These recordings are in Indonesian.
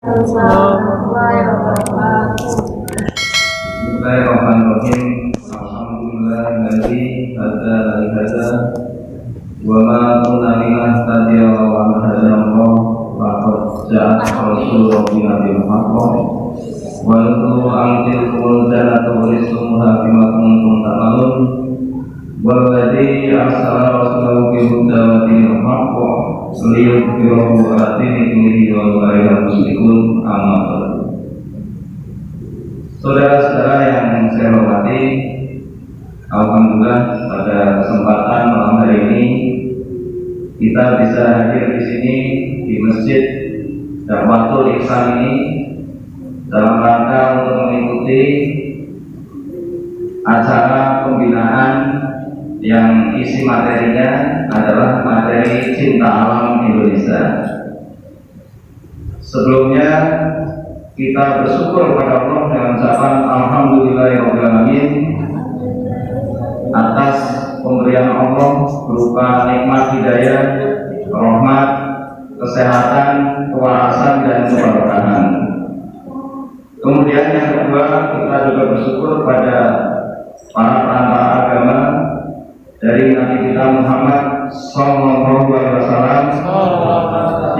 Bismillahirrahmanirrahim. Alhamdulillahilladzi hadana li hadza wa ma kunna linahtadiya laula an hadana Allah laqad ja'at rasuluna bil haqq wa antum antil jannata urisumuha bima kuntum ta'malun walladzi arsala rasulahu bil huda wa dinil haqq liyudhhirahu 'ala dini kullihi wa law karihal musyrikun. Amma ba'du. Saudara-saudara yang saya hormati, alhamdulillah pada kesempatan malam hari ini kita bisa hadir di sini di Masjid Da'watul Ihsan ini dalam rangka untuk mengikuti acara pembinaan yang isi materinya adalah materi cinta alam Indonesia. Sebelumnya kita bersyukur kepada Allah dengan ucapan alhamdulillahirobbilalamin atas pemberian Allah berupa nikmat hidayah, rahmat, kesehatan, kewarasan dan keberkahan. Kemudian yang kedua, kita juga bersyukur pada para perantara agama dari Nabi kita Muhammad Sallallahu Alaihi Wasallam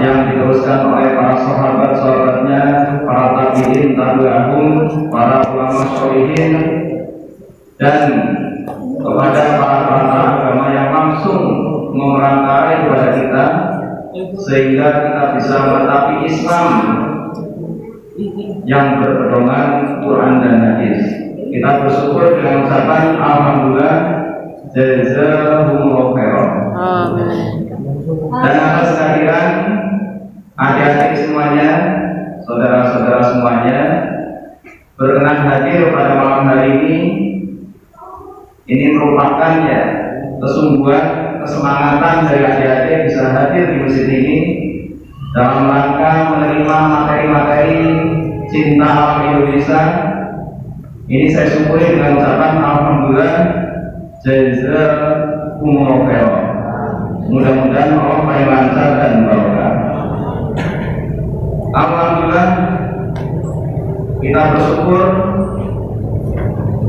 yang diteruskan oleh para sahabat-sahabatnya, para tabi'in, tabi'ahum, para ulama sholihin, dan kepada para perantara agama yang langsung memerantarai kepada kita sehingga kita bisa menetapi Islam yang berpedoman Quran dan hadis. Kita bersyukur dengan ucapan alhamdulillah jazakumullahu khairan. Amin. Dan atas kehadiran adik-adik semuanya, saudara-saudara semuanya berkenan hadir pada malam hari ini merupakan kesungguhan, kesemangatan dari adik-adik bisa hadir di masjid ini dalam rangka menerima materi-materi cinta alam Indonesia. Ini saya syukuri dengan ucapan alhamdulillah jazakumullahu khairan. Mudah-mudahan Allah paling lancar dan barokah. Alhamdulillah kita bersyukur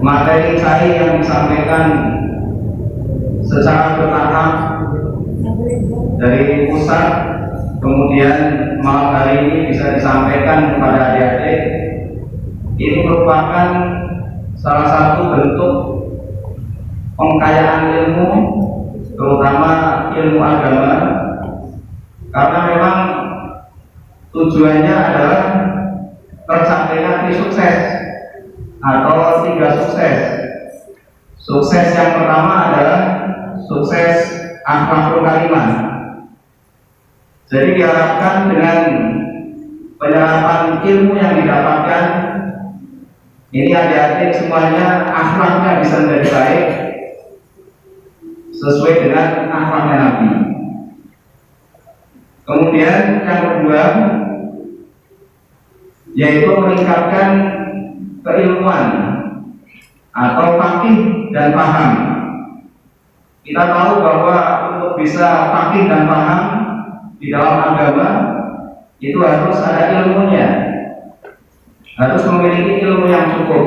materi saya yang disampaikan secara bertahap dari pusat, kemudian malam hari ini bisa disampaikan kepada adik-adik. Ini merupakan salah satu bentuk pengkayaan ilmu, terutama ilmu agama, karena memang tujuannya adalah tercapainya sukses atau 3 sukses. Sukses yang pertama adalah sukses akhlakul karimah. Jadi diharapkan dengan penyerapan ilmu yang didapatkan ini adik-adik semuanya akhlaknya bisa menjadi baik sesuai dengan akhlaknya Nabi. Kemudian yang kedua yaitu meningkatkan keilmuan atau faqih dan paham. Kita tahu bahwa untuk bisa faqih dan paham di dalam agama itu harus ada ilmunya, harus memiliki ilmu yang cukup.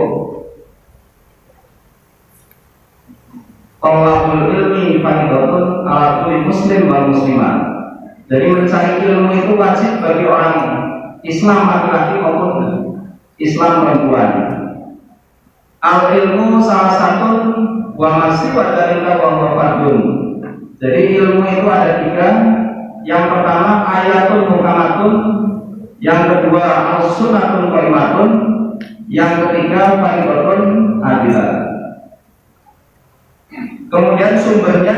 Thalabul ilmi fardhatun 'ala kulli muslim wal muslimah. Jadi mencari ilmu itu wajib bagi orang Islam laki-laki maupun Islam perempuan. Al ilmu salah satu wa masih wa dalika wa fardun. Jadi ilmu itu ada 3. Yang pertama ayatun muhkamatun, yang kedua as-sunnatun qaimatun, yang ketiga fardhatun adilah. Kemudian sumbernya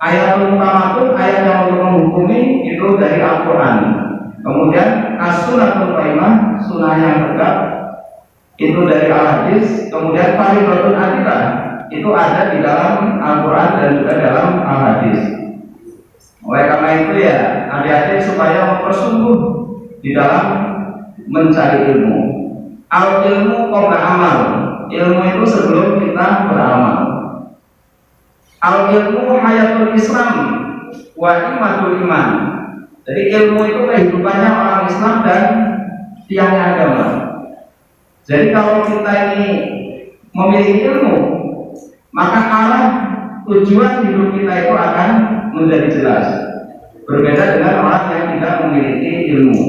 ayatul muhkamatun, ayat yang untuk menghukumi itu dari Al-Quran. Kemudian as-sunnatul qaimah, sunnah yang tegak itu dari Al-Hadis. Kemudian fardhatun adilah itu ada di dalam Al-Quran dan juga dalam Al-Hadis. Oleh karena itu adik-adik supaya mempersungguh di dalam mencari ilmu. Al-ilmu qabla amal. Ilmu itu sebelum kita beramal. Al-ilmu hayatul Islam wa imatul iman. Jadi ilmu itu kehidupannya orang Islam dan tiangnya agama. Jadi kalau kita ini memiliki ilmu, maka arah tujuan hidup kita itu akan menjadi jelas. Berbeda dengan orang yang tidak memiliki ilmu.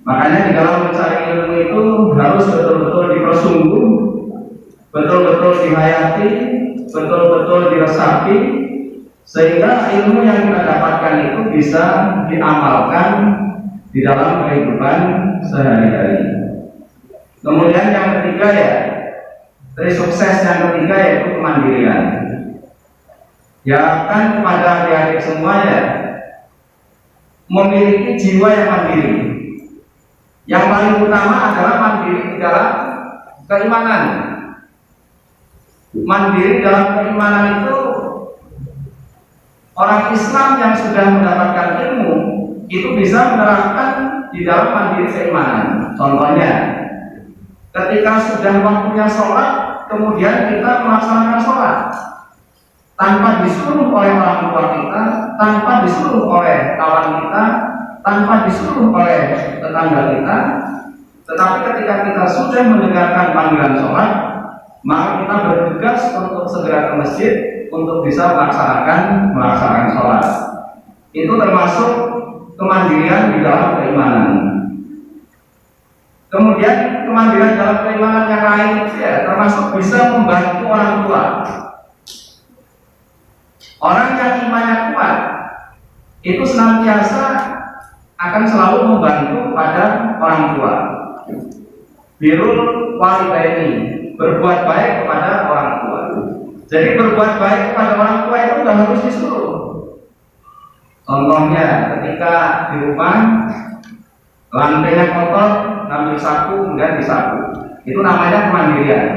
Makanya di dalam mencari ilmu itu harus betul-betul dipersungguh, betul-betul dihayati, betul-betul diresapi, sehingga ilmu yang kita dapatkan itu bisa diamalkan di dalam kehidupan sehari-hari. Kemudian yang ketiga ya, dari sukses yang ketiga yaitu kemandirian. Ya kan kepada adik-adik semua ya, memiliki jiwa yang mandiri. Yang paling utama adalah mandiri di dalam keimanan. Mandiri dalam keimanan itu, orang Islam yang sudah mendapatkan ilmu itu bisa menerapkan di dalam mandiri keimanan. Contohnya, ketika sudah waktunya sholat, kemudian kita melaksanakan sholat tanpa disuruh oleh orang tua kita, tanpa disuruh oleh kawan kita, tanpa disuruh oleh tetangga kita. Tetapi ketika kita sudah mendengarkan panggilan sholat, maka kita bergegas untuk segera ke masjid untuk bisa melaksanakan sholat. Itu termasuk kemandirian di dalam keimanan. Kemudian kemandirian dalam keimanan yang lain itu ya termasuk bisa membantu orang tua. Orang yang imannya kuat itu senantiasa akan selalu membantu pada orang tua. Birrul walidaini, berbuat baik kepada orang tua. Jadi berbuat baik kepada orang tua itu nggak harus disuruh. Contohnya ketika di rumah lantainya kotor, ngambil sapu kemudian disapu, itu namanya kemandirian.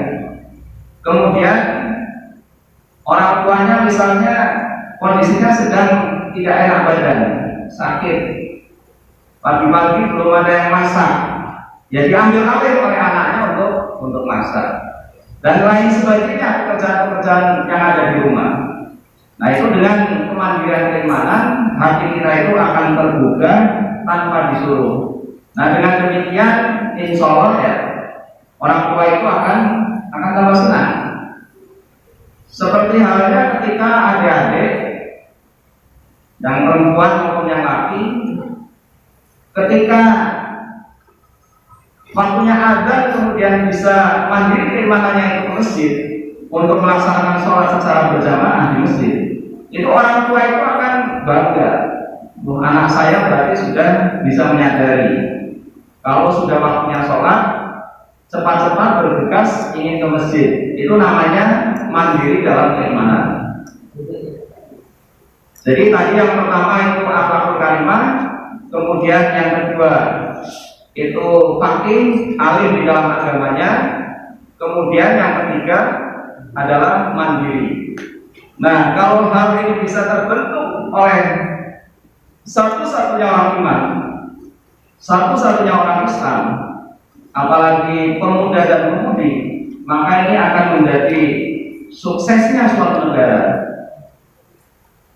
Kemudian orang tuanya misalnya kondisinya sedang tidak enak badan, sakit, pagi-pagi belum ada yang masak, ya diambil alih oleh anaknya untuk masak dan lain sebagainya, pekerjaan-pekerjaan yang ada di rumah. Nah itu dengan kemandirian keimanan, hati kita itu akan terbuka tanpa disuruh. Nah dengan demikian insya Allah ya orang tua itu akan tambah senang. Seperti halnya ketika adik-adik yang perempuan maupun yang laki, ketika waktunya adzan kemudian bisa mandiri keimanannya itu ke masjid untuk melaksanakan sholat secara berjamaah di masjid, itu orang tua itu akan bangga. Anak saya berarti sudah bisa menyadari kalau sudah waktunya sholat, cepat-cepat bergegas ingin ke masjid. Itu namanya mandiri dalam keimanan. Jadi tadi yang pertama itu akhlakul karimah, kemudian yang kedua itu faqih, alim di dalam agamanya, kemudian yang ketiga adalah mandiri. Nah, kalau hal ini bisa terbentuk oleh satu-satunya orang iman, satu-satunya orang Islam, apalagi pemuda dan pemudi, maka ini akan menjadi suksesnya suatu negara.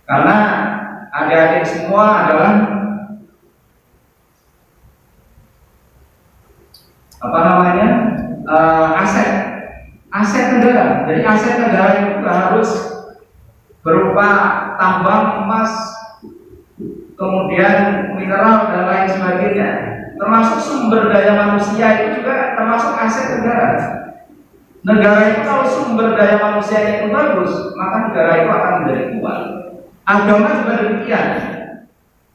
Karena adik-adik semua adalah aset negara. Jadi aset negara itu harus berupa tambang emas, kemudian mineral dan lain sebagainya. Termasuk sumber daya manusia itu juga termasuk aset negara. Negara itu kalau sumber daya manusia itu bagus, maka negara itu akan menjadi kuat. Agama juga demikian.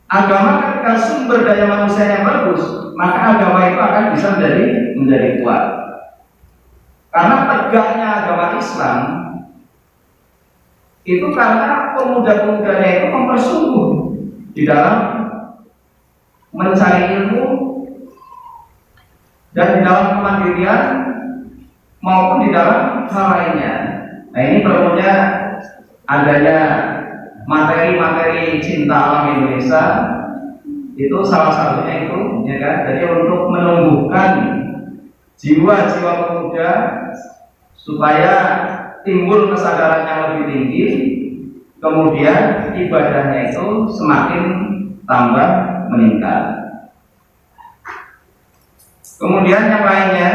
Agama ketika sumber daya manusia yang bagus, maka agama itu akan bisa menjadi kuat. Karena tegaknya agama Islam itu karena pemuda-pemudanya itu mempersungguh di dalam mencari ilmu dan di dalam kemandirian maupun di dalam hal lainnya. Nah ini perlunya adanya materi-materi cinta alam Indonesia, itu salah satunya itu, ya kan? Jadi untuk menumbuhkan jiwa-jiwa pemuda supaya timbul kesadaran yang lebih tinggi, kemudian ibadahnya itu semakin tambah meningkat. Kemudian yang lainnya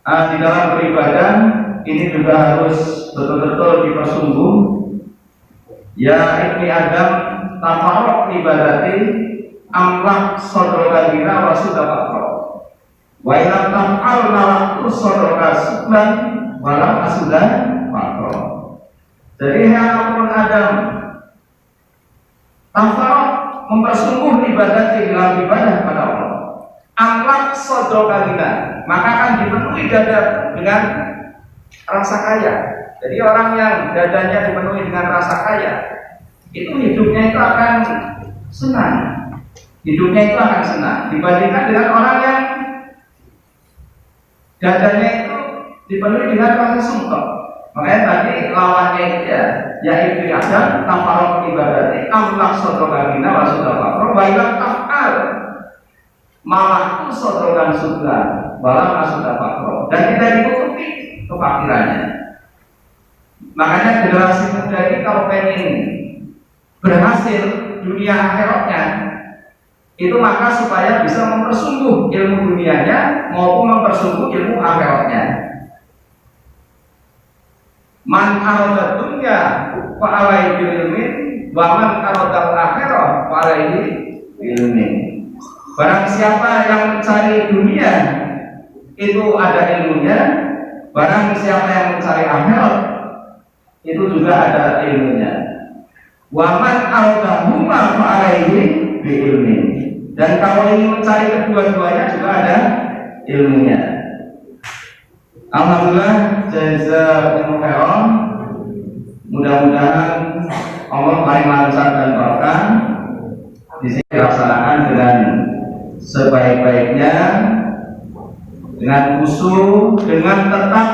di dalam beribadah ini juga harus betul-betul dipersungguh. Ya ibni Adam tafarraq ibadati amlak sodroka bina wa sudapakro wa ilam taf'al nalaktu sodroka sublan walam asudan pakro. Jadi apapun Adam tafarraq mempersungguh ibadah di dalam ibadah pada Allah, amlak sodroka bina, maka akan dipenuhi dada dengan rasa kaya. Jadi orang yang dadanya dipenuhi dengan rasa kaya, itu hidupnya itu akan senang. Hidupnya itu akan senang dibandingkan dengan orang yang dadanya itu dipenuhi dengan rasa sungkep. Makanya tadi lawannya itu ya ibni Adam tafarraq ibadati amlak sodrokamina wa sodrokamro wa ilam taf'al malah tu sodrokan sudra walam asudapakro, dan tidak ditutupi kefakirannya. Makanya generasi muda ini kalau pengen berhasil dunia akhiratnya, itu maka supaya bisa mempersungguh ilmu dunianya maupun mempersungguh ilmu akhiratnya. Man arada dunya fa alaihi bil ilmi wa man arada akhirah fa alaihi bil ilmi. Barang siapa yang mencari dunia itu ada ilmunya, barang siapa yang mencari akhirat itu juga ada ilmunya. Waman al-dahuma fa'alaihi bi'ilmi, dan kalau ingin mencari kedua-duanya juga ada ilmunya. Alhamdulillah, jazakumullah khairan. Mudah-mudahan Allah paling lancar dan berkah di sini dilaksanakan dengan sebaik-baiknya, dengan khusyuk, dengan tetap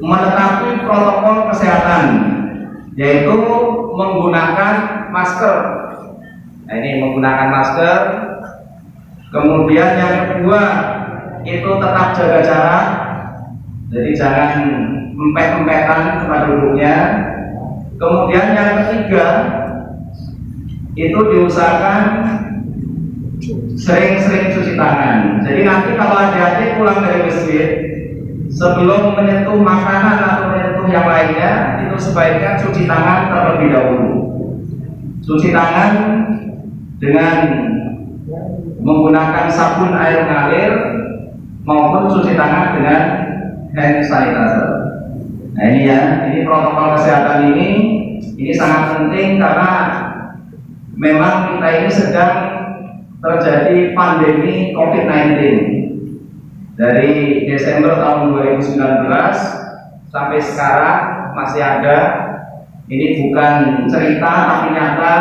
menetapi protokol kesehatan, yaitu menggunakan masker. Nah, ini menggunakan masker. Kemudian yang kedua itu tetap jaga jarak, jadi jangan empet-empetan tempat duduknya. Kemudian yang ketiga itu diusahakan sering-sering cuci tangan. Jadi nanti kalau adik-adik pulang dari masjid, sebelum menyentuh makanan atau menyentuh yang lainnya, itu sebaiknya cuci tangan terlebih dahulu. Cuci tangan dengan menggunakan sabun air mengalir maupun cuci tangan dengan hand sanitizer. Nah ini ya, ini protokol kesehatan ini sangat penting karena memang kita ini sedang terjadi pandemi COVID-19. Dari Desember tahun 2019 sampai sekarang masih ada. Ini bukan cerita tapi nyata,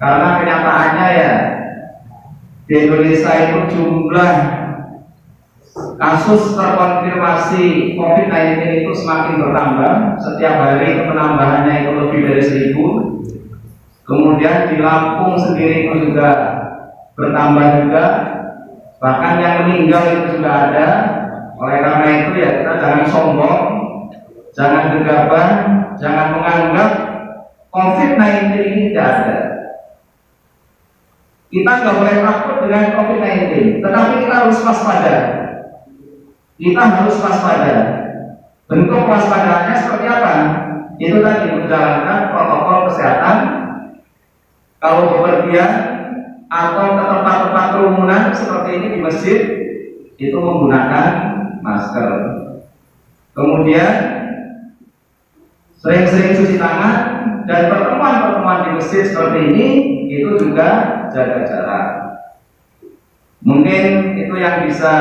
karena kenyataannya ya di Indonesia itu jumlah kasus terkonfirmasi COVID-19 itu semakin bertambah. Setiap hari penambahannya itu lebih dari 1.000. Kemudian di Lampung sendiri itu juga bertambah juga. Bahkan yang meninggal itu sudah ada. Oleh karena itu ya kita jangan sombong, jangan gegabah, jangan menganggap COVID-19 ini tidak ada. Kita nggak boleh takut dengan COVID-19, tetapi kita harus waspada. Kita harus waspada. Bentuk waspadaannya seperti apa? Itu tadi menjalankan protokol kesehatan. Kalau bepergian atau ke tempat-tempat kerumunan seperti ini di masjid, itu menggunakan masker. Kemudian sering-sering cuci tangan, dan pertemuan-pertemuan di masjid seperti ini itu juga jaga jarak. Mungkin itu yang bisa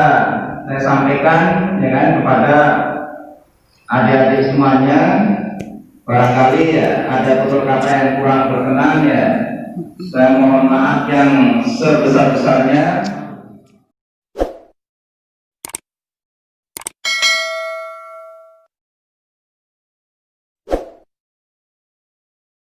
saya sampaikan kepada adik-adik semuanya. Barangkali ya ada beberapa kata yang kurang berkenan ya, saya mohon maaf yang sebesar-besarnya.